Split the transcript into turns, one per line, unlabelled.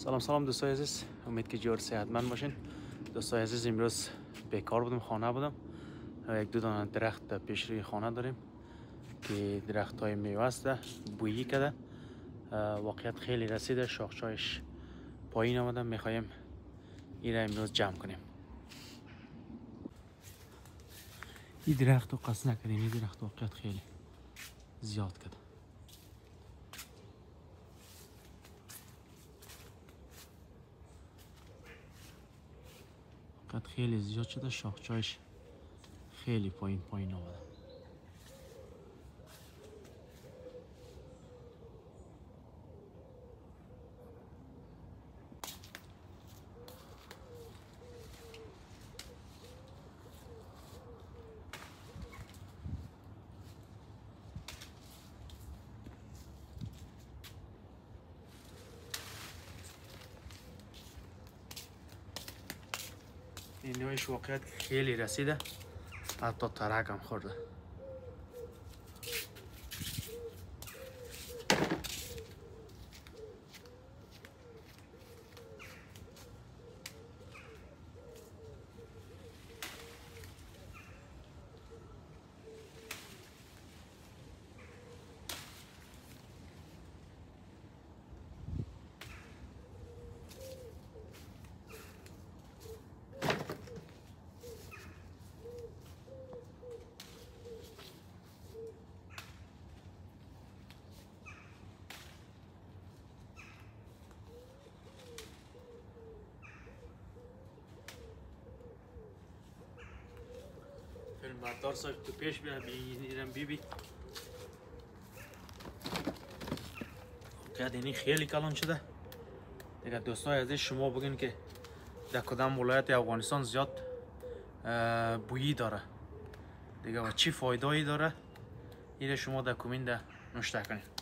سلام دوستای عزیز، امید که جور صحتمند باشین. دوستای عزیز، امروز بیکار بودم، خانه بودم. یک دو دانه درخت پیش روی خانه داریم که درخت های میوه است، بویی کرده. واقعیت خیلی رسیده، شاخه‌هایش پایین آمده. میخوایم این را امروز جمع کنیم. این درخت رو قصد نکردیم، این درخت واقعیت خیلی زیاد کرده. واقعیت خیلی زیاد شده، شاخه‌هایش خیلی پایین آمده. این نوعش واقعیت خیلی رسیده، حتی ترک هم خورده. فیلم بردار صاحب تو پیش بیا، بیرم بی واقعیت اینی خیلی کلان شده دیگه. دوستای عزیز، شما بگین که در کدام ولایت افغانستان زیاد بویی داره دیگه و چی فایده ای داره، این شما در کامنت نوشته کنید.